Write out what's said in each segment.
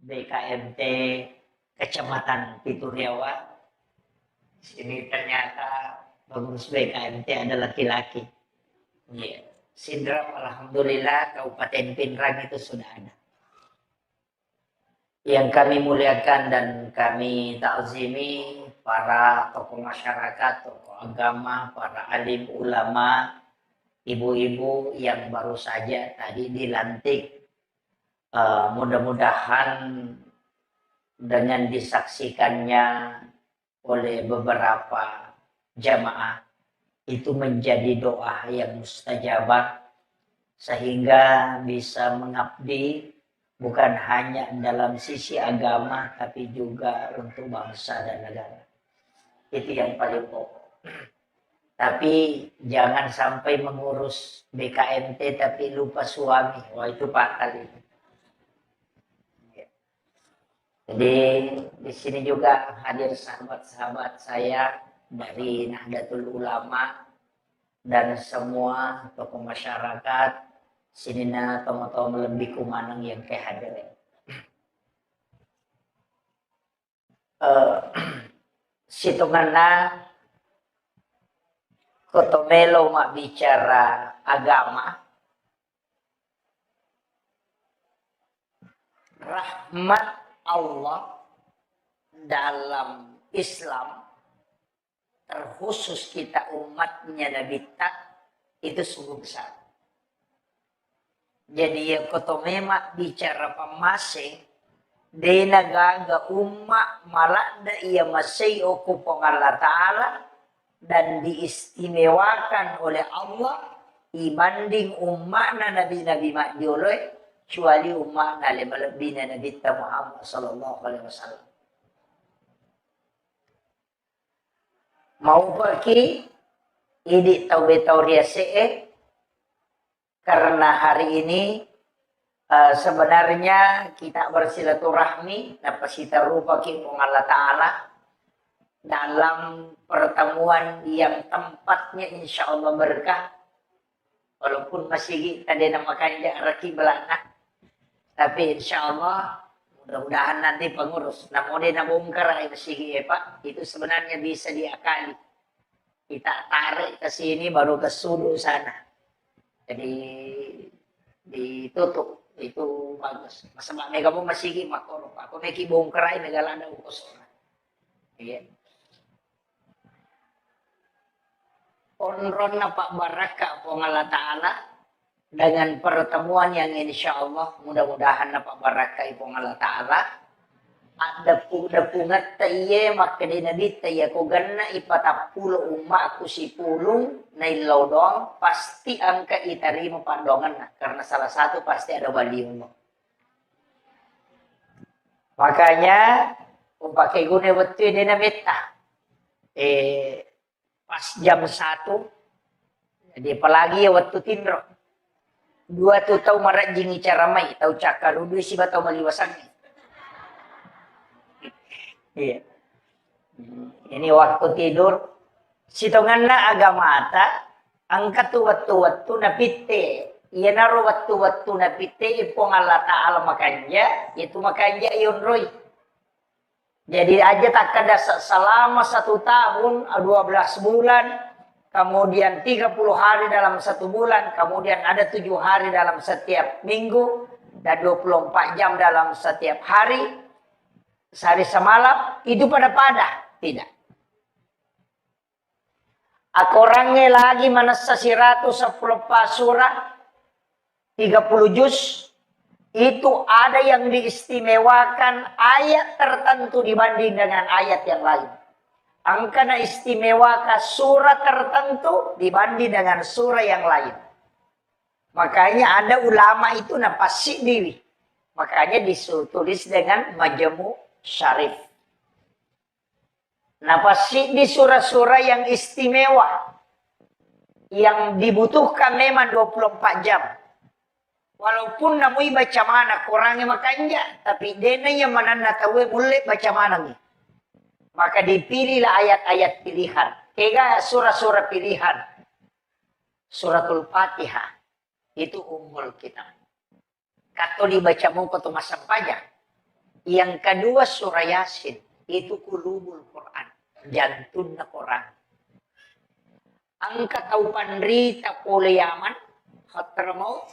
BKMT Kecamatan Pituriawa. Sini ternyata pengurus BKMT ada laki-laki. Ya. Sindram alhamdulillah Kabupaten Pinrang itu sudah ada. Yang kami muliakan dan kami takzimi para tokoh masyarakat, tokoh agama, para alim ulama, ibu-ibu yang baru saja tadi dilantik. Mudah-mudahan dengan disaksikannya oleh beberapa jamaah itu menjadi doa yang mustajabah sehingga bisa mengabdi bukan hanya dalam sisi agama tapi juga untuk bangsa dan negara. Itu yang paling pokok. Tapi jangan sampai mengurus BKMT tapi lupa suami. Wah, itu fatal itu. Jadi di sini juga hadir sahabat-sahabat saya dari Nahdlatul Ulama dan semua tokoh masyarakat sini na tomo-tomo lebih kumanang yang kehadirin. Situnganna kotomelo mak bicara agama, rahmat Allah dalam Islam terkhusus kita umatnya Nabi Tak itu sungguh besar. Jadi ya kotomema bicara pamase de nagaga umat malah da ia masih okupong Allah Ta'ala dan diistimewakan oleh Allah dibanding umatna Nabi-Nabi Makjuloi kecuali umat lebih Nabi Muhammad sallallahu alaihi wasallam. Mau pergi ini taube-tauriya karena hari ini sebenarnya kita bersilaturahmi dapat kita rupa kipung Allah Ta'ala dalam pertemuan yang tempatnya insya Allah berkah walaupun masih tadi namakan raki belakang. Tapi insya Allah mudah-mudahan nanti pengurus. Namun dia nabungkar masih Pak, itu sebenarnya bisa diakali. Kita tarik ke sini baru ke sudut sana. Jadi ditutup itu bagus. Masa mak mega pun masih makoro. Aku neki bongkar ini megala ada kosong. Iya. Onron Pak Baraka Allah Ta'ala dengan pertemuan yang insya Allah mudah-mudahan Pak Baraka Allah Ta'ala ada pungat taye maka di nabi taye ko ganna ipatapulo umak ku si pulung na ilaw doang pasti angka itarimo pandongan na karena salah satu pasti ada baliung mo. Makanya pakai guna waktu di namita pas jam 1 jadi apalagi ya waktu tindro 2 tu tahu marajing cara mai tahu cakar udah sih batau maliwasannya. Iya. Ini waktu tidur sitonganna agama ta angkat tu waktu na pitte. Iya naro waktu na pitte ipong Allah Ta'ala makanya itu makanya iyon roy. Jadi aja tak ada selama 1 tahun 12 bulan kemudian 30 hari dalam 1 bulan, kemudian ada 7 hari dalam setiap minggu, dan 24 jam dalam setiap hari, sehari semalam, itu pada tidak. Aku orangnya lagi manasa 110 surah, 30 juz, itu ada yang diistimewakan ayat tertentu dibanding dengan ayat yang lain. Angkana istimewakan surah tertentu dibanding dengan surah yang lain. Makanya ada ulama itu napasi diri. Makanya ditulis dengan Majmu' Syarif. Napasi di surah-surah yang istimewa. Yang dibutuhkan memang 24 jam. Walaupun namui baca mana kurangnya makanya. Tapi dena yang mana tahu boleh baca mana nih. Maka dipilihlah ayat-ayat pilihan. Kega surah-surah pilihan. Suratul Fatihah. Itu ummul kitab. Kato dibaca mau koto masam pajak. Yang kedua surah Yasin. Itu kulubul Quran. Jantungnya Quran. Angka tahu pandrita oleh Yaman. Hadramaut.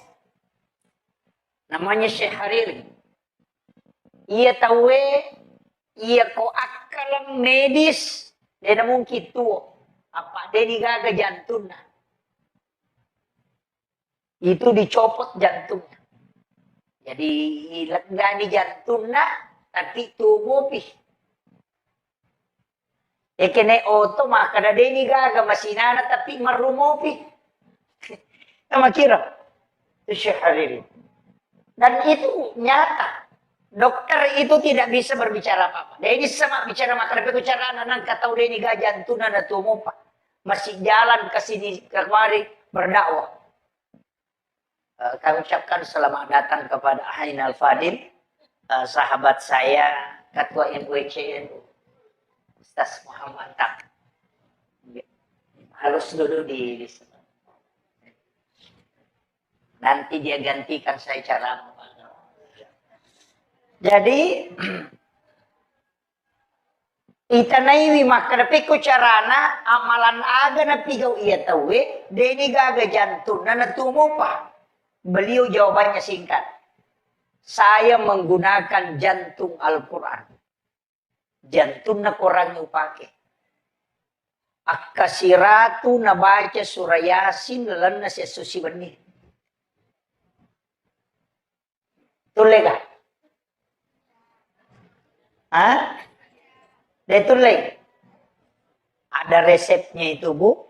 Namanya Syekh Hariri. Ia tahu ia ko akalang medis. Dia mungkin tuo. Apa dia digaga jantungnya. Itu dicopot jantungnya. Jadi gani jantungnya tapi tubuh pi. Kene oto maka ada deni gaga masinana tapi marumopi. Sama kira. Itu Syekh Hariri. Dan itu nyata. Dokter itu tidak bisa berbicara apa-apa. Dia ini sama bicara maka tapi bicara anak katau deni gaga jantungnya na tubuh pa. Masih jalan ke sini kemari berdakwah. Kami ucapkan selamat datang kepada Ainal Fadil, sahabat saya, Ketua MUICNU, Ustaz Muhammad Tak. Harus duduk di sana. Nanti dia gantikan saya cara. Jadi, itanaiwi makarapi ko carana, amalan aga na pigaw iya tawe, deni gaga jantung na natumo pa. Beliau jawabannya singkat. Saya menggunakan jantung Al-Quran. Jantungnya Quran yang pakai. Akkasiratu na baca surah Yasin lalan na siya susi benih. Tuloy ka? Hah? Dia tuloy. Ada resepnya itu, Bu.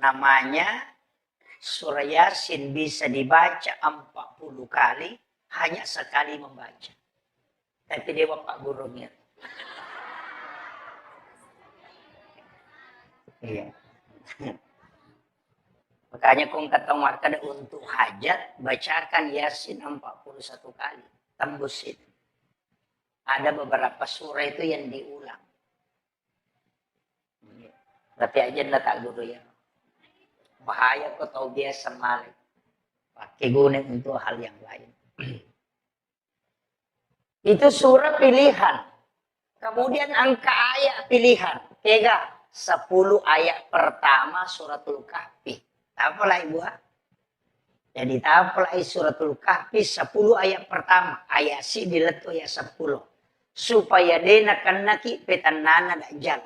Namanya surah Yasin bisa dibaca 40 kali, hanya sekali membaca. Tapi dia Bapak gurunya. Iya. Makanya kung katong markada untuk hajat, bacakan Yasin 41 kali. Tembus itu. Ada beberapa surah itu yang diulang. Tapi aja tak guru ya. Bahaya kok tahu biasa malik. Pakai guna untuk hal yang lain. Itu surah pilihan. Kemudian angka ayat pilihan. 10 ayat pertama suratul Kahfi. Apalah ibu? Jadi apalah suratul Kahfi 10 ayat pertama. Ayat si diletu ya 10. Supaya dena kanaki petanana dajjal.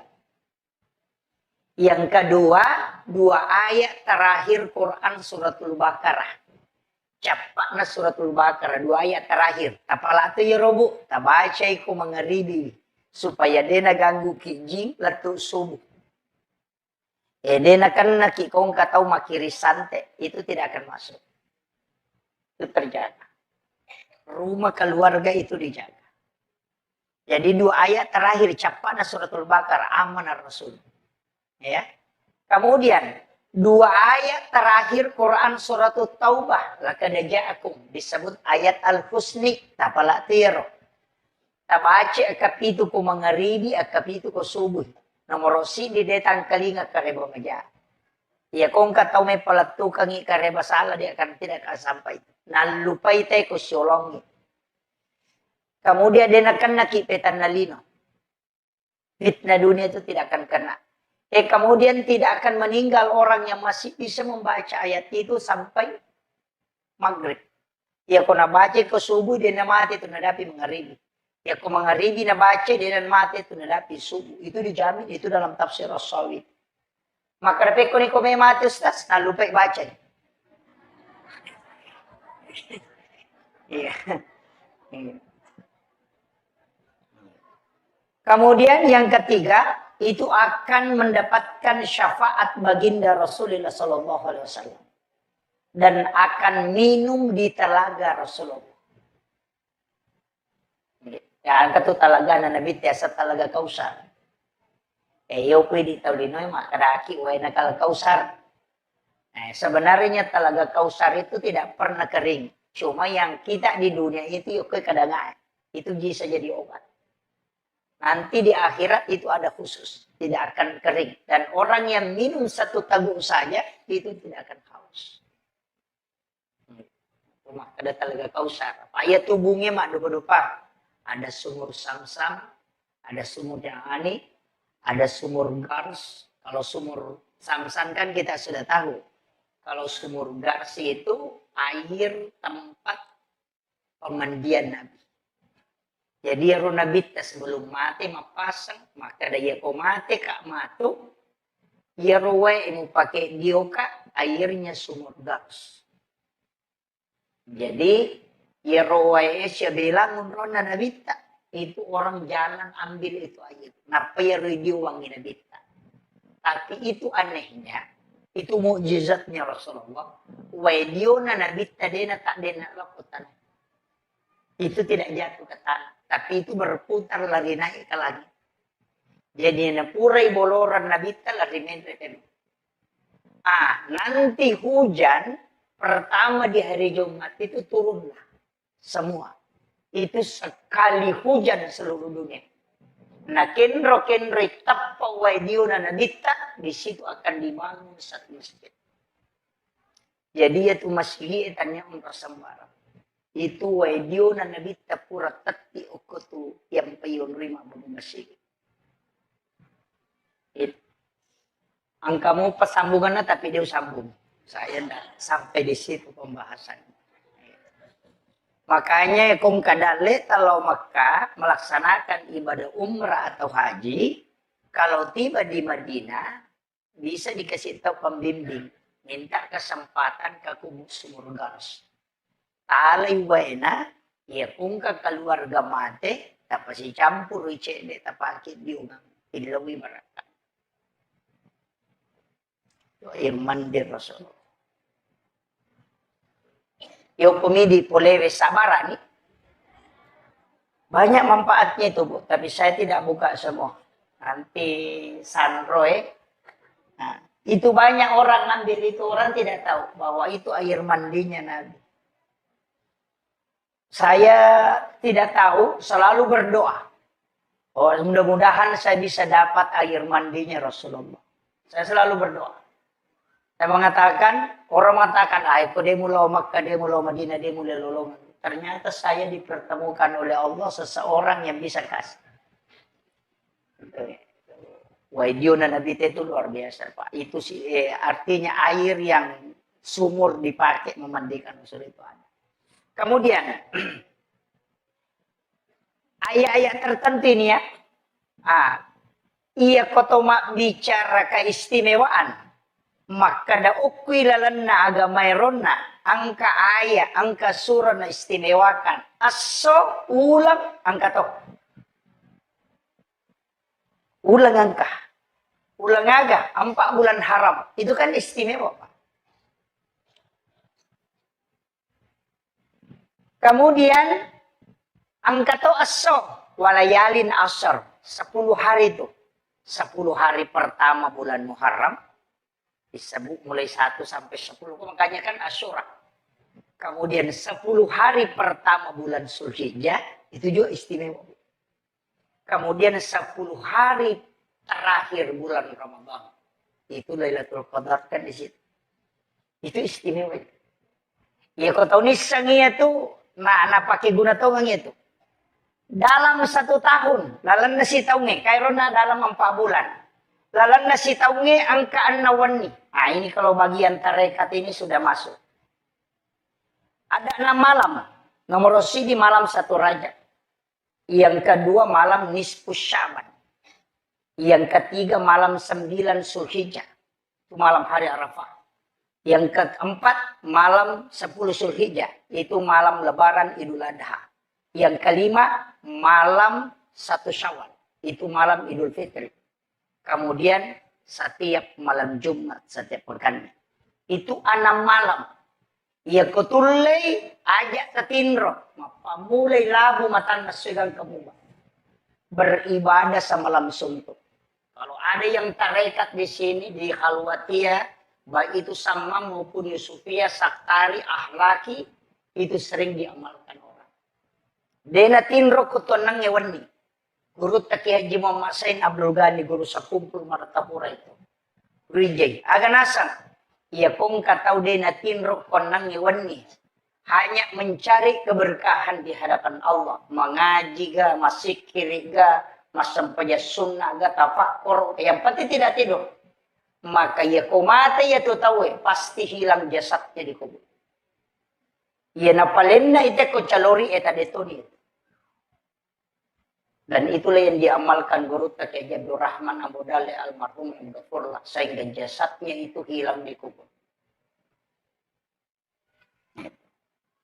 Yang kedua, 2 ayat terakhir Quran suratul Baqarah. Capakna suratul Baqarah 2 ayat terakhir. Tapalatu ya robu, tabaca iku mengeribi supaya dena ganggu kijing letu subuh. Dena kan naki kong katau makiri sante, itu tidak akan masuk. Itu terjaga. Rumah keluarga itu dijaga. Jadi 2 ayat terakhir capakna suratul Baqarah aman ar-rasul. Ya. Kemudian 2 ayat terakhir Quran surat Taubah laqad ja'akum disebut ayat al-husni tapalatir. Tabaca akapitu ko mangaribi akapitu ko subuh. Nomor si di detang kalinga kareba maja. Ya kung katau may palatukang ikareba sala dia akan tidak akan sampai. Nalupay tayo ko siolongi. Kemudian dia akan nakipetan na lino. Fitnah dunia itu tidak akan kena. Kemudian tidak akan meninggal orang yang masih bisa membaca ayat itu sampai maghrib. Ya kau nak baca ke subuh dia nak mati itu nadapi mengharibi. Ya kau mengharibi nak baca dia nak mati itu nadapi subuh. Itu dijamin itu dalam tafsir As-Sawi. Maka dapat kau ni kau mati Ustaz, nak lupa baca. Iya. Kemudian yang ketiga itu akan mendapatkan syafaat baginda Rasulullah SAW dan akan minum di telaga Rasulullah. Ya, angkat telaga na Nabi tiasa telaga Kausar. Yo pwede tahu di noy makadaki way nakal Kausar. Sebenarnya telaga Kausar itu tidak pernah kering. Cuma yang kita di dunia itu yuk kadang-kadang itu bisa jadi obat. Nanti di akhirat itu ada khusus. Tidak akan kering. Dan orang yang minum 1 tabung saja, itu tidak akan haus. Rumah ada telaga Kausar. Ayat tubuhnya mak dupa-dupa. Ada sumur Samsam, ada sumur Ani, ada sumur Gars. Kalau sumur Samsam kan kita sudah tahu. Kalau sumur Gars itu air tempat pemandian Nabi. Jadi ya Nabi sebelum mati mapasang, maka dia ko mati kak matu, ya ruwe mau pakai dioka airnya sumur Gars. Jadi ya ruwe siya bilang unrona Nabi itu orang jalan ambil itu air. Napa ya diuang Nabi. Tapi itu anehnya, itu mukjizatnya Rasulullah. Waidio na Nabi dena tak dena lakukan. Itu tidak jatuh ke tanah. Tapi itu berputar lagi naik ke langit. Jadi purai boloran Nabi lari mentre. Nanti hujan pertama di hari Jumat itu turunlah semua. Itu sekali hujan seluruh dunia. Nah kenro tappa waidiuna nabita di situ akan dibangun satu masjid. Jadi itu masjid tanya untuk sembara. Itu waidiuna nabita pura tati okutu yang payun rima bangun masjid. Angkamu pesambungannya tapi dia sambung. Saya tidak sampai di situ pembahasannya. Makanya kung kadali kalau Mekah melaksanakan ibadah umrah atau haji, kalau tiba di Madinah bisa dikasih tahu pembimbing, minta kesempatan ke kubur sumur Gars. Talay wena, ya kung ka keluarga mate, tapos si campur icede tapakit diungang, ilawi baraka. Itu air mandi Rasulullah. Yung pumidi polewe sabara nih. Banyak manfaatnya itu Bu, tapi saya tidak buka semua. Nanti Sanroe. Nah, itu banyak orang ngambil itu, orang tidak tahu bahwa itu air mandinya Nabi. Saya tidak tahu, selalu berdoa. Oh, mudah-mudahan saya bisa dapat air mandinya Rasulullah. Saya selalu berdoa. Saya mengatakan, orang mengatakan, aku dia mulai Makkah, dia mulai Madinah, dia mulai lolongan. Ternyata saya dipertemukan oleh Allah seseorang yang bisa kasih. Waidiuna Nabi itu luar biasa Pak. Itu sih artinya air yang sumur dipakai memandikan Rasul itu ada. Kemudian, ayat-ayat tertentu ini ya. Ia kotoma bicara keistimewaan. Maka da ukwi lalan na aga mayroon na angka aya, angka surah na istimewakan. Aso ulang angka to. Ulang angka. Ulang aga, 4 bulan haram. Itu kan istimewa Pak. Kemudian angka to aso walayalin asar. 10 hari itu. 10 hari pertama bulan Muharram. Disebut mulai 1 sampai 10. Makanya kan Asyura. Kemudian 10 hari pertama bulan Zulhijjah. Itu juga istimewa. Kemudian 10 hari terakhir bulan Ramadan. Itu Lailatul Qadar kan di situ. Itu istimewa. Ya kau tahu nisangnya itu. Nah pakai guna tongang itu. Dalam 1 tahun. Lalan nasi taungi. Kairona dalam 4 bulan. Lalan nasi taungi angka an-nawani. Nah ini kalau bagian tarekat ini sudah masuk. Ada 6 malam. Nomor di malam 1 Rajab. Yang kedua malam Nisfus Syaban. Yang ketiga malam 9 Zulhijjah. Itu malam hari Arafah. Yang keempat malam 10 Zulhijjah. Itu malam lebaran Idul Adha. Yang kelima malam 1 Syawal. Itu malam Idul Fitri. Kemudian setiap malam Jumat, setiap pekan. Itu 6 malam. Ya kutulay ajak ketinro. Mapamulay labu matan nasugang kamuba. Beribadah sa malam suntuk. Kalau ada yang tarekat di sini, di Khalwatiyah, baik itu sama maupun Yusufiyah, Saktari, Ahlaki, itu sering diamalkan orang. Dena tinro kutonang ngewani. Guru Taki Haji Muhammad Sain Abdul Ghani, guru sakumpul Martapura itu. Rijay. Aga nasang. Iya kong kataw din natin ro konang iwan ni. hanya mencari keberkahan di hadapan Allah. Mengaji ga, masikir ga, masampaja sunnah ga, tafakur. Yang penting tidak tidur. Maka ya kumata ya tu tahu pasti hilang jasadnya di kubur. Ya napalenna ite ko calori eta detoni. Dan itulah yang diamalkan guru Kiai Abdul Rahman Abu Dale almarhum Abdullah, sehingga jasadnya itu hilang di kubur.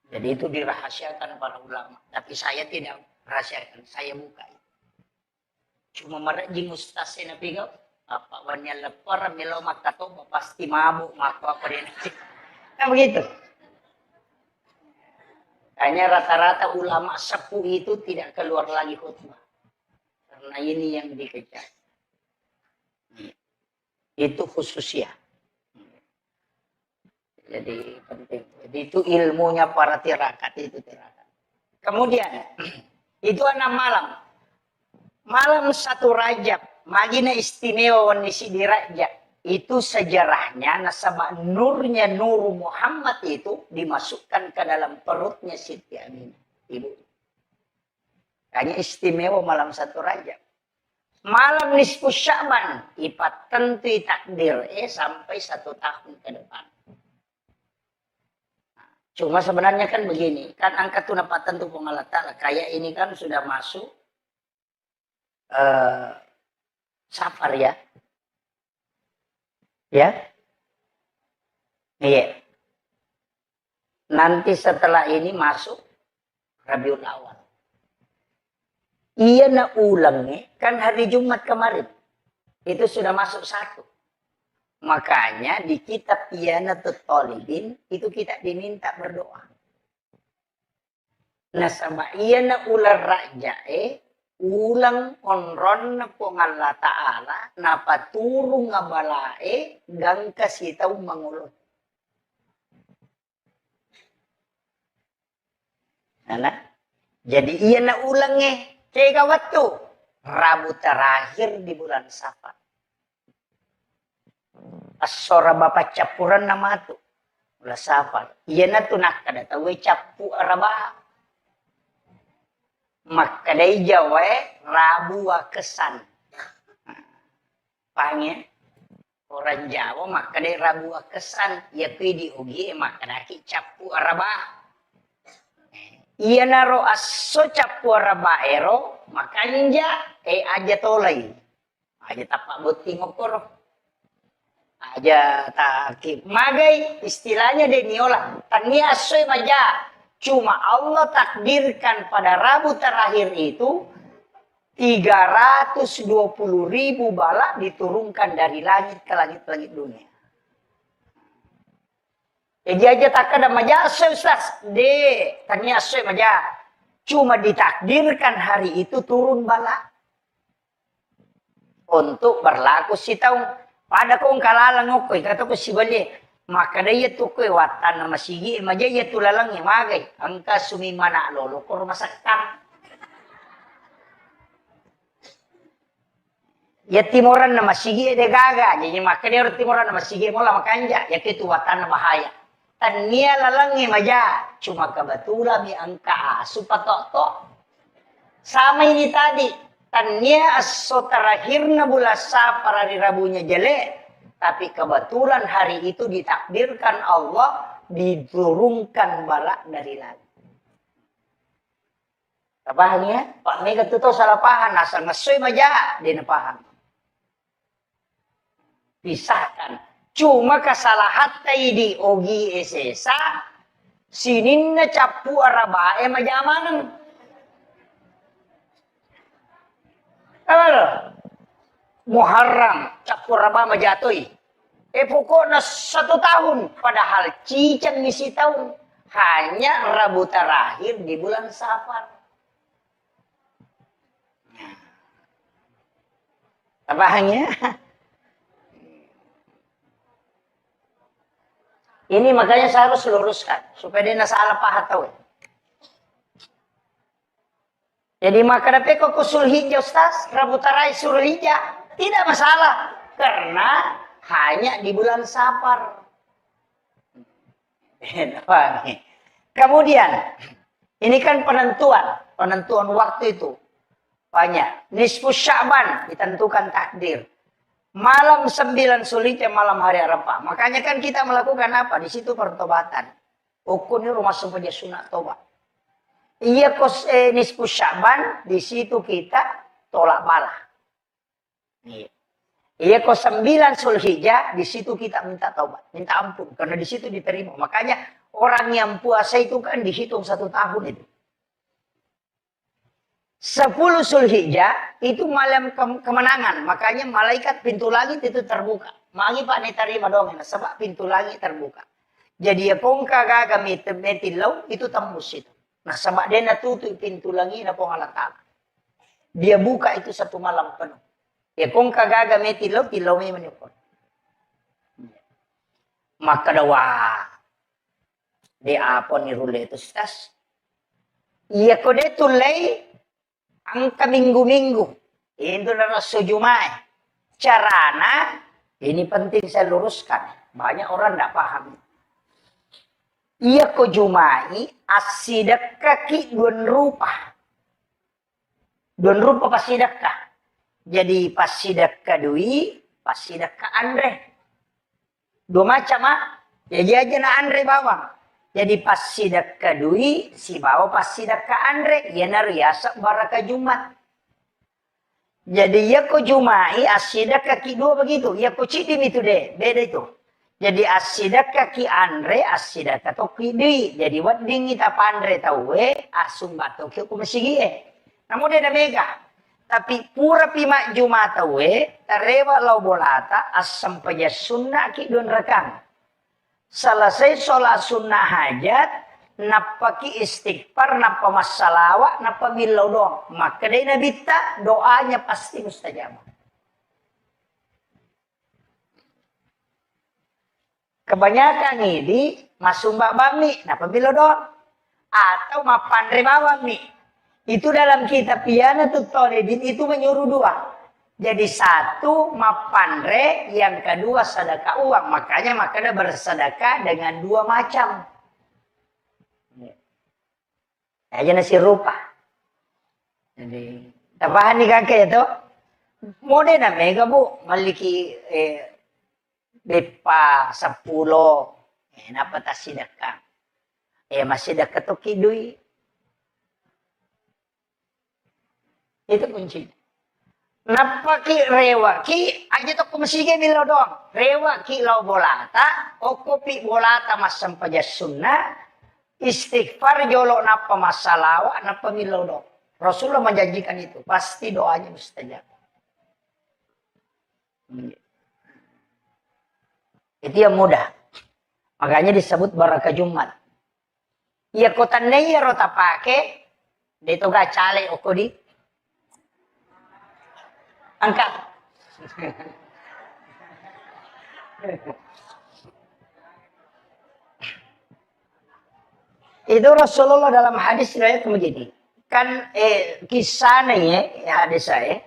Jadi itu dirahasiakan para ulama. Tapi saya tidak rahasiakan, saya buka. Cuma merajing ustaz saya nabi kau. Apa wannya lepar melo maka toba pasti mabuk maka apa dia nanti. Nah begitu. Hanya rata-rata ulama sepuh itu tidak keluar lagi khutbah. Karena ini yang dikejar. Itu khususnya. Jadi penting. Jadi itu ilmunya para tirakat itu tirakat. Kemudian itu 6 malam. Malam 1 Rajab, magina istimewa wanisi di Rajab. Itu sejarahnya nasabah nurnya Nur Muhammad itu dimasukkan ke dalam perutnya Siti Aminah, ibu. Hanya istimewa malam 1 Rajab. Malam nisfu Sya'ban, ipat tentu takdir sampai 1 tahun ke depan. Cuma sebenarnya kan begini, kan angka tunapatan tuh Allah Ta'ala. Kayak ini kan sudah masuk Safar ya. Ya. Iya. Nanti setelah ini masuk Rabiul Awal. Iya na ulangnya kan hari Jumat kemarin. Itu sudah masuk 1. Makanya di kitab Iyanatut Thalibin itu kita diminta berdoa. Nah sama iyana ular raja'e ulang onron na po Allah Ta'ala napaturong nga balae gang kasitaw mangulot. Nah, jadi iyana ulangnya kaya kawat to Rabu terakhir di bulan Safar. Asora bapak capuran nama tu ulah Safar. Iya na tu nak kada tahu capu araba. Maka dari Jawa Rabu kesan. Pangnya orang Jawa maka dari Rabu kesan ya di ugi maka dari capu araba. Iya na ro aso capu araba ero makanya aja tolai. Aja tapak buti ngokor. Aja takib magai istilahnya deniola tania asoy maja cuma Allah takdirkan pada Rabu terakhir itu 320.000 bala diturunkan dari langit ke langit-langit dunia. Jadi aja tak ada maja asoy ustaz de tania asoy maja cuma ditakdirkan hari itu turun bala untuk berlaku si tahun. Pada kong kalalang ako, kata ko si Bali, makadaya to ko, watan na masigi, majaya to lalang magay, angka sumimana lolo, kor masaktan. Ya timoran na masigi, de gaga, jadi makadaya timoran na masigi, mola makanja, ya kito watan na bahaya. Tania lalang maja, cuma kebetulan mi angka asu patok-tok. Sama ini tadi. Tanya aso terakhir na bulan Safar hari Rabunya jelek. Tapi kebetulan hari itu ditakdirkan Allah diturunkan bala dari langit. Paham ya? Pak Mega itu salah paham. Asal ngesoy maja. Dia paham. Pisahkan. Cuma kesalahan tadi ogi esesa. Sinin na capu arabae maja manang. Muharram campur raba majatoy. Pokoknya 1 tahun. Padahal cicang misi tahun. Hanya Rabu terakhir di bulan Safar. Apanya? Ini makanya saya harus luruskan. Supaya dia salah paham tahu. Jadi maka dapat kok Sulhijjah Ustaz, Rabu terakhir Sulhijjah tidak masalah karena hanya di bulan Safar. Kemudian, ini kan penentuan waktu itu. Banyak. Nisfu Sya'ban, ditentukan takdir. Malam 9 Zulhijjah, malam hari Arafah. Makanya kan kita melakukan apa? Di situ pertobatan. Ukun rumah semuanya sunat tobat. Iya kos nisfu Sya'ban, di situ kita tolak bala. Iya kos 9 Zulhijjah, di situ kita minta taubat, minta ampun. Karena di situ diterima. Makanya orang yang puasa itu kan dihitung 1 tahun itu. 10 Zulhijjah itu malam kemenangan. Makanya malaikat pintu langit itu terbuka. Magi Pak netarima dong, sebab pintu langit terbuka. Jadi ya pongka gaga metilau itu tembus itu. Nah sebab dia tutup pintu langit na pong Allah Ta'ala. Dia buka itu 1 malam penuh. Ya pongka gaga metilau tilau may menyukon. Maka dawa di apa ni rule itu stas. Iya kode tulay ang kaminggu-minggu. Itu adalah sujumai. Carana, ini penting saya luruskan. Banyak orang tidak paham. Ia ko jumai asidak kaki 2 rupa. 2 rupa pasidakah. Jadi pasidakah dui, pasidakah Andre. 2 macam Jadi aja na Andre bawang. Jadi pasidakah dui, si bawa pasidakah Andre. Ya nariasa baraka Jumat. Jadi ya ko jumai asidak kaki 2 begitu. Ya ko cidim itu deh. Beda itu. Jadi asidak kaki Andre, asidak toki dui. Jadi wading kita pandre tahu asum batoki aku masigi Namun dia mega. Tapi pura pima Jumat tahu tarewa lau bolata asam paja sunnah ki don rekang. Selesai sholat sunnah hajat, napaki istighfar, napa masalawat, napa milau doang. Maka dari Nabi tak doanya pasti mustajab. Kebanyakan ini masumbak bami, napa milau doang. Atau mapandre bawang nih. Itu dalam kitab Piyana Toledin itu menyuruh 2. Jadi 1 mapandre, yang kedua sedekah uang. Makanya bersedekah dengan 2 macam. Aja nasi rupa. Jadi, tapahan nih kakek itu. Mode na mega bu, maliki bepa 10. Napa tas sedekah? Masih dekat tuh kidui. Itu kuncinya. Napa ki rewa ki aja to kumasige milaw doang. Rewa ki law bolata o kopi bolata masam paja sunnah istighfar jolo napa masalawa napa milaw doang. Rasulullah menjanjikan itu pasti doanya mustajab. Itu yang mudah. Makanya disebut barakah Jumat. Ya kota neya rota pake dito ga cale o kodi angkat. Itu Rasulullah dalam hadis riwayat begini. Kan kisahnya ya hadis saya.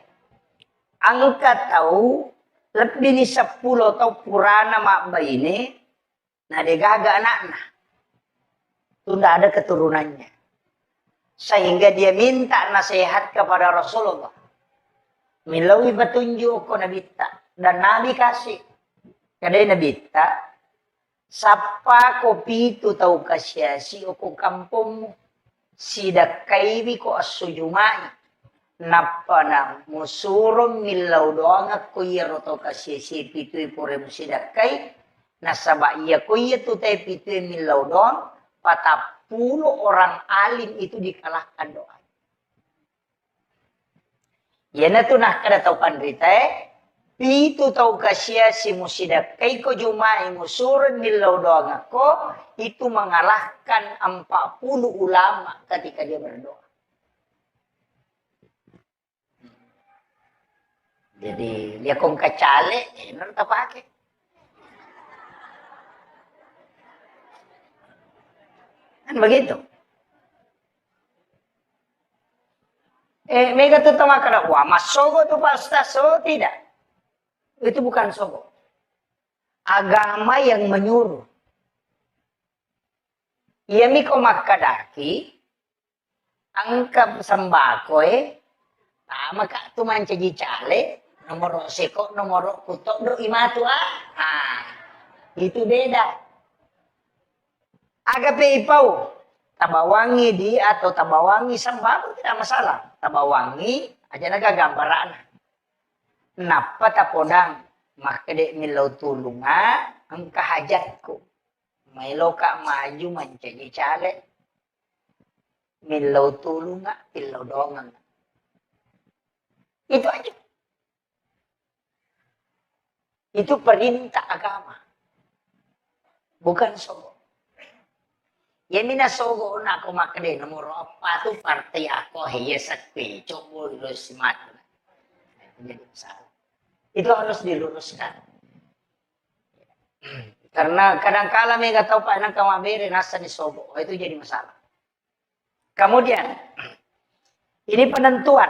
Angkat tahu lebih ni 10 atau purana mak ini. Nah dia gagal anaknya. Itu tidak ada keturunannya. Sehingga dia minta nasihat kepada Rasulullah. Milawi petunjuk ko Nabi ta. Dan Nabi kasih. Kadai Nabi ta. Sapa kopi itu tahu kasyasi o ko kampung. Sidakaiwi ko asujumai. Napa na musurong milaw doang ako yero tahu kasyasi pitu'i pure musidakai. Nasaba iya ko iya tu tayo pitu'i milaw doang. 40 orang alim itu dikalahkan doa. Yana tu nak kada tahu pandrita itu tahu kasya si musidak kay ko jumai musurun milaw doang ako itu mengalahkan 40 ulama ketika dia berdoa. Jadi dia kong kacale nanti pakai. Kan begitu. Mega tuh tama kada wah mas sogo tuh pasta so tidak. Itu bukan sogo. Agama yang menyuruh. Iya miko makadaki, angka sembako tama ka tu mancaji cale, nomor seko, nomor kutok do imatu itu beda. Agape ipau, tabawangi di atau tabawangi sembako tidak masalah. Tabawangi aja naga gambaran. Napa tapodang makade milau tulunga angka hajatku. Milo ka maju mancaji cale. Milau tulunga, pilau dongan. Itu aja. Itu perintah agama. Bukan sogo. Ya mina sogo na ako makade nomor apa tu partai ako hiya sakti coba dulu simat. Jadi salah. Itu harus diluruskan. Karena kadang-kala mereka tahu Pak nang kamabere nasa ni sobo, itu jadi masalah. Kemudian ini penentuan.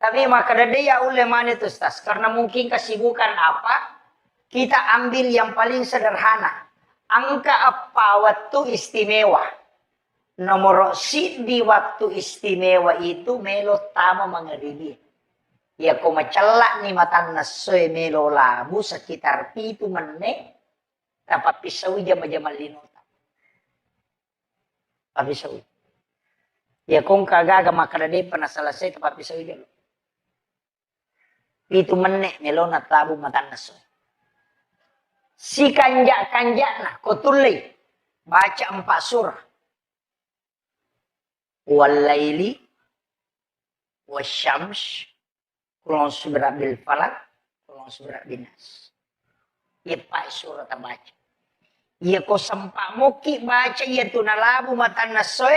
Tapi maka dia uleman itu Ustaz, karena mungkin kesibukan apa, kita ambil yang paling sederhana. Angka apa waktu istimewa. Nomor di waktu istimewa itu melo tama mengeribi. Ya ko macelak ni matan nasoy melo labu sekitar 7 menit. Dapat pisau jam-jam linota. Tapi pisau. Ya kung kagaga makadade pernah selesai tempat pisau jam. 7 menit melo na tabu matan nasoy. Si kanja nah kotulay baca 4 surah. Wal-laili wasyams kulon subra bil falak kulon subra binas. Ia pak surah baca. Ia ko sampa moki baca ia tu nalabu matan nasoy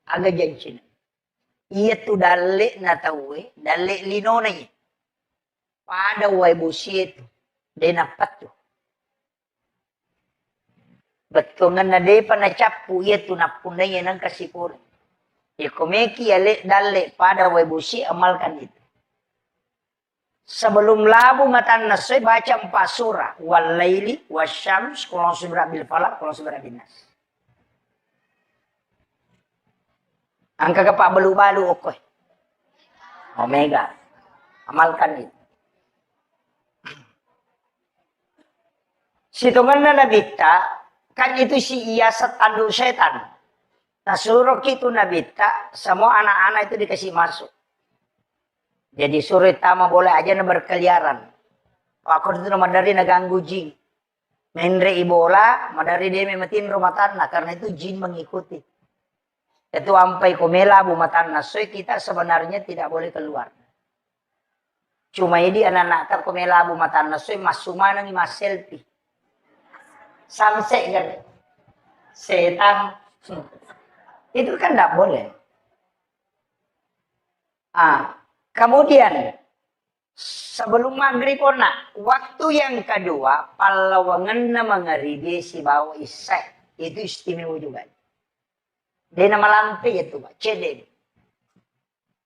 aga jancina. Ia tu dale na tawe dale linona ia. Pada wai busi itu dia napat tu. Betul na de panacapu ia tu napundanya nang kasipur. Ya komeki ale dale pada wai busi amalkan itu. Sebelum labu matan nasoy baca 4 surah. Wal-laili wasyams kulon subra bil falak kulon subra binas. Angka kepak balu-balu okoy. Omega. Amalkan itu. Situngan na nabita, kan itu si iyasat andu setan. Nah suruh itu nabita, semua anak-anak itu dikasih masuk. Jadi suruh tama boleh aja na berkeliaran. Aku itu nama dari naganggu jin. Menre ibola, madari dia mematin rumah tanah karena itu jin mengikuti. Itu ampai komela bu matana. So kita sebenarnya tidak boleh keluar. Cuma ini anak-anak tak komela bu matana. So masuk mana nih mas selfie. Samsek kan. Setan. Itu kan tidak boleh. Kemudian sebelum maghrib waktu yang kedua palawangan na mengaribi si bawa isek itu istimewa juga. Dia nama lampi itu Pak, cedek.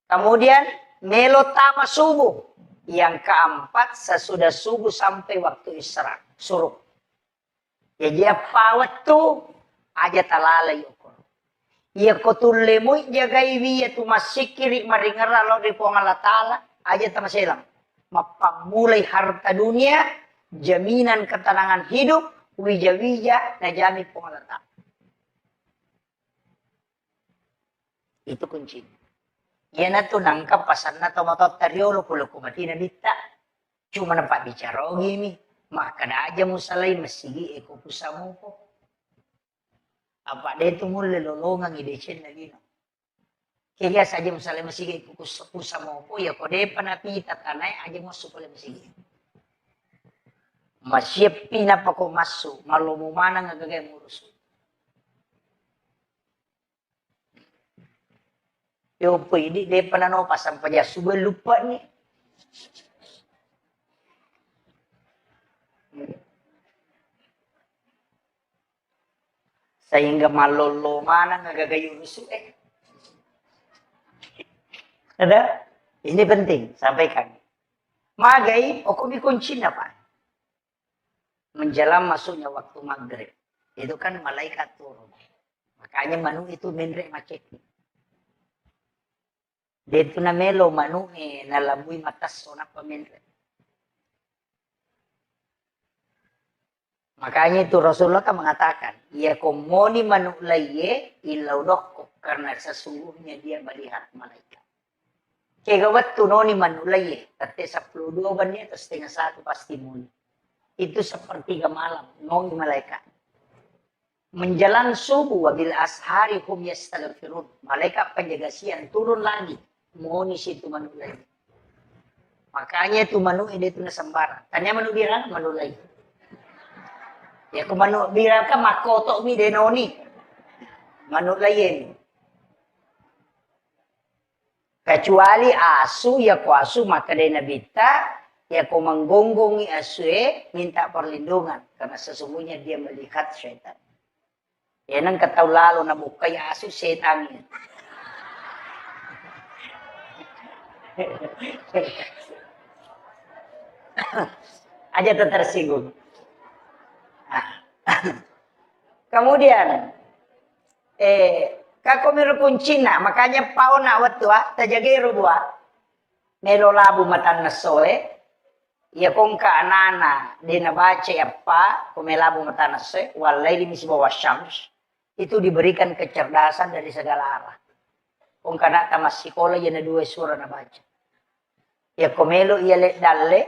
Kemudian melotama subuh yang keempat sesudah subuh sampai waktu isra suruh. Ya dia pawat tu aja talala yoko. Ya kotulemu jagai wiya tu masih kiri maringara lo di pongala tala aja tamaselang. Mapamulai harta dunia, jaminan ketenangan hidup, wija-wija najami pongala tala. Itu kunci. Ya na tu nangkap pasan na tomatot tariolo kulo kumati na bita. Cuma nampak bicara gini. Maka na aja musalay masigi eko pusamu ko. Apa dia itu mulai lolongan idecen lagi no. Kaya saja misalnya masih kusa mo po ya ko de panapita tanay aja mo supaya masih. Masih pinapako masu malumu mana nga gagay ngurus. Yo po hindi de panano pasang paja subay lupa ni. Sehingga malolo mana ngagagayo rusuh Ada? Ini penting, sampaikan. Magai, kumi kunci apa? Menjelang masuknya waktu maghrib. Itu kan malaikat turun. Makanya manu itu menre macet. Dito na melo manu nalamoy matas so na pamenre. Makanya itu Rasulullah kan mengatakan, ya komoni manulaye ilaudokko, karena sesungguhnya dia melihat malaikat. Kegawat tunoni manulaye, tapi 12 bannya atau 1/2 pasti muni. Itu sepertiga malam, nongi malaikat. Menjelang subuh, wabil ashari hum yastaghfirun. Malaikat penjaga siang turun lagi, moni situ manulaye. Makanya itu manu ini itu nasambaran. Tanya manu birang manulaye. Ya kung manu birang ka makoto mi denoni. Manulaye. Kecuali asu ya ku asu maka de nabita ya kung manggonggong asu minta perlindungan karena sesungguhnya dia melihat syaitan. Yan ang kataw lalo na bukay aso setan yan. Aja tersinggung. Kemudian kako meron Cina, makanya pauna watwa tajagero bua melo labu matan nasoe ya kung kaanana dinabace apa kumelabu matan nasoe walai misi bawa syams itu diberikan kecerdasan dari segala arah. Kung kana tamas sekolah ya na 2 surah na baca. Ya komelo iya le dalle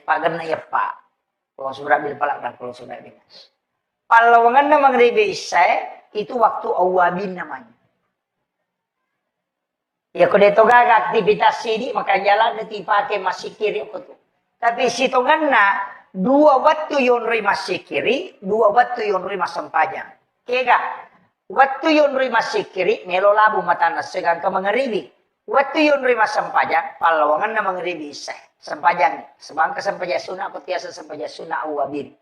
pagan na ya pa. Kalau sudah bil palak dan kalau sudah binas. Palawangan na mangribe isay itu waktu awabin namanya. Ya kalau itu gaga aktivitas ini maka jalan nanti pakai masih kiri apa tuh. Tapi sitongan na 2 waktu yon ri masih kiri, 2 waktu yon ri masam pajang. Kega, waktu yon ri masih kiri, melo labu matanas segang ke mangribi. Waktu yon ri masam pajang, palawangan na mangribi isay. Sampajang, sebangka sampaja sunnah aku tiasa sampaja sunnah awabin.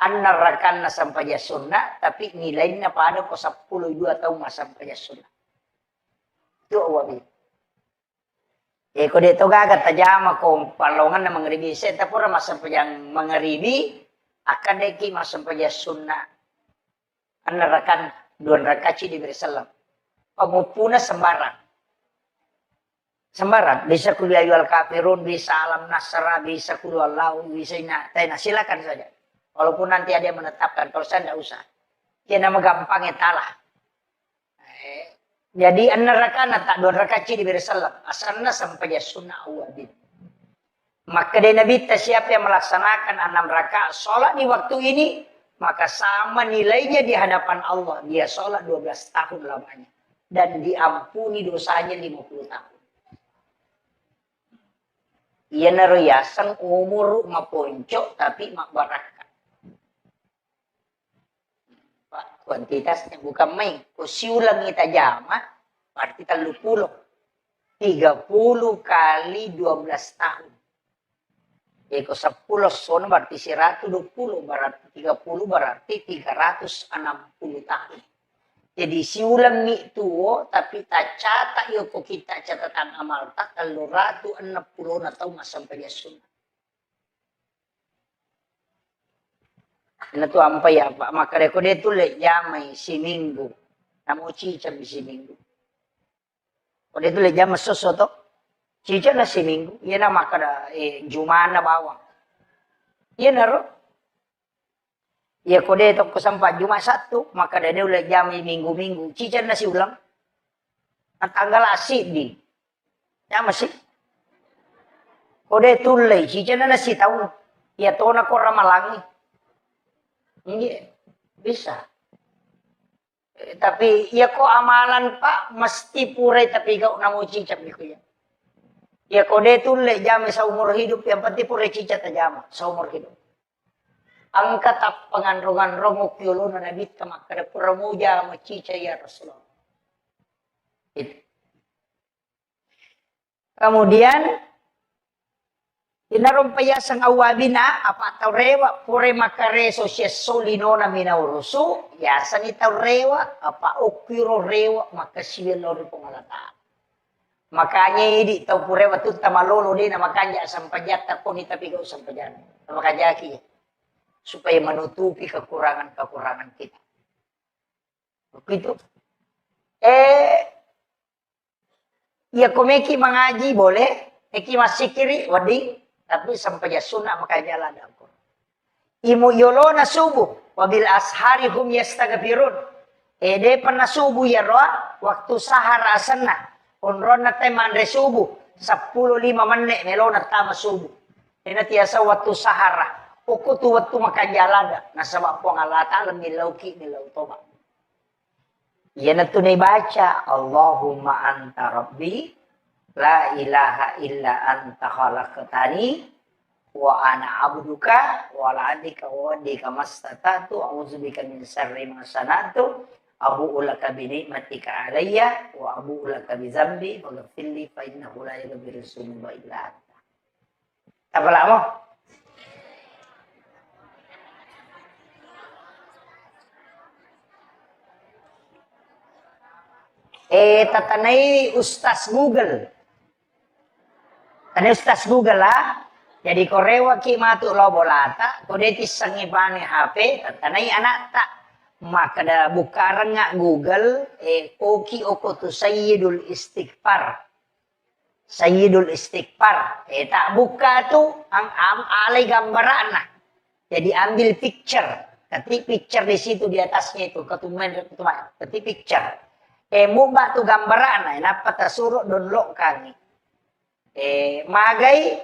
Anarakan na sampaja sunnah, tapi nilainya pada ko 12 tahun sampaja sunnah. Itu awabin. Kung dito gagat tajama kung palongan na mangribi isay, tapos masampajang mangribi, akan deki masampaja sunnah. Anarakan 2 rakaat di bersalam. Pamupuna sembarang. Sembarang. Bisa kuliah yual kafirun, bisa alam nasra, bisa kuliah lau, bisa inatai. Nah, silakan saja. Walaupun nanti ada yang menetapkan. Kalau saya tidak usah. Dia nama gampangnya talah. Jadi anarakan tak 2 rakaat di bersalam. Asalnya sampai sunnah awabin. Maka dari Nabi siapa yang melaksanakan 6 rakaat sholat di waktu ini, maka sama nilainya di hadapan Allah. Dia sholat 12 tahun lamanya. Dan diampuni dosanya 50 tahun. Ia naroyasan umur maponcok tapi makbaraka. Pak, kuantitasnya bukan main. Kusiulang kita jama, berarti 30. 30 kali 12 tahun. Eko 10 son berarti 120 berarti 30 berarti 360 tahun. Jadi si ulang itu tapi tak catat yo ko kita catatan amal tak 360 na taon sampai sunnah. Ina tu ampa ya Pak maka ko detu le jamai si minggu. Namo cica si minggu. Ko detu le jam sosoto. Cica na si minggu, iya na makada jumana bawang. Iya na ro. Iya kode itu kesempat Jumat 1, maka dia udah jami minggu-minggu. Cica na si ulang. Ang tanggal asid di. Ya masih. Kode tulay, cica na si tahun. Iya to na ko ramalangi. Hindi, bisa. Tapi iya ko amalan Pak, mesti puray tapi ikaw na mo cica ko yan. Ya kode tulay jami sa umur hidup yang penting pure cica tajama sa umur hidup. Ang katap pengandungan romok yulo na nabit ka makada puramuja mo cica ya Rasulullah. Itu. Kemudian inarumpayasang awabina apa taw rewa pure makareso siya solino na minaurusu yasan itaw rewa apa okiro rewa makasilo rin pangalataan. Makanya ini tahu pure waktu tamalolo din na makanya sampajat po ni tapigaw sampajat. Makajaki supaya menutupi kekurangan-kekurangan kita. Begitu. Ya komeki mengaji boleh, eki masih kiri wading, tapi sampai ya sunnah maka jalan aku. Imu yolona subuh, wabil ashari hum yastaghfirun. Ede pernah subuh ya roa, waktu sahar asana. Onrona teman re subuh, 10-5 menit melona tama subuh. Ina tiasa waktu sahara. Uku tu waktu makan jalan dah. Nasabak puang Allah Ta'ala milauki milau toba. Yana tunai baca, Allahumma anta rabbi, la ilaha illa anta khalaqtani, wa ana abduka wa la adika wa adika mastatatu a'udzubika min syarri ma sanatu abu'u laka bi ni'matika alayya wa abu'u laka bi dzambi faghfirli fa innahu la yaghfiru dzunuba illa anta. Apa lamo? Tatanai Ustaz Google. Tanai Ustaz Google lah. Jadi korewa ki matu lo bolata, kode tisangi bani HP, tanai anak tak maka da buka rengak Google, oki oko tu Sayyidul Istighfar. Sayyidul Istighfar. Tak buka tu ang alai gambaran lah. Jadi ambil picture, ketik picture di situ di atasnya itu ketumen ketik picture. Mubah tu gambaran, napa tersuruh download kami. Magai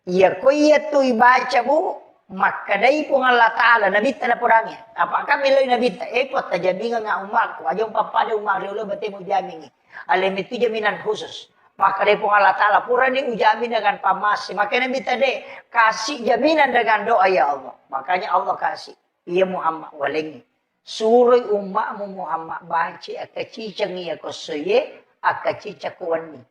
ya koya tu ibaca bu maka dai pun Allah Ta'ala nabi tanda porangnya apakah miloi nabi pot tajabingan nga umak wajong papada umak reulo bertemu jamingi alim itu jaminan khusus maka dai pun Allah Ta'ala pura ni ujamin dengan pamasi maka nabi tadi kasih jaminan dengan doa ya Allah makanya Allah kasih iya Muhammad walengi suruh umakmu Muhammad baca akacicang iya kosoye akacicak wani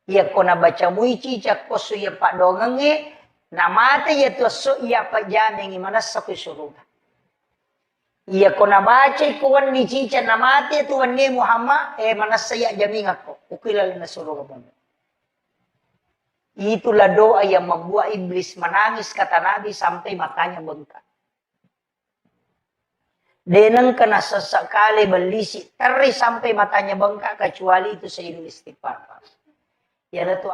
ia kona baca muici cakosu ia pak dongange namate ia tuaso ia pak jamingi manasa kusuruga. Ia kona baca kuwan ni cica namate tuan ni Muhammad manasa ia jaminga ko ukilal na suruga mo. Itulah doa yang membuat iblis menangis kata Nabi sampai matanya bengkak. Denang kena sesekali belisik teri sampai matanya bengkak kecuali itu Sayyidul Istighfar. Ya tu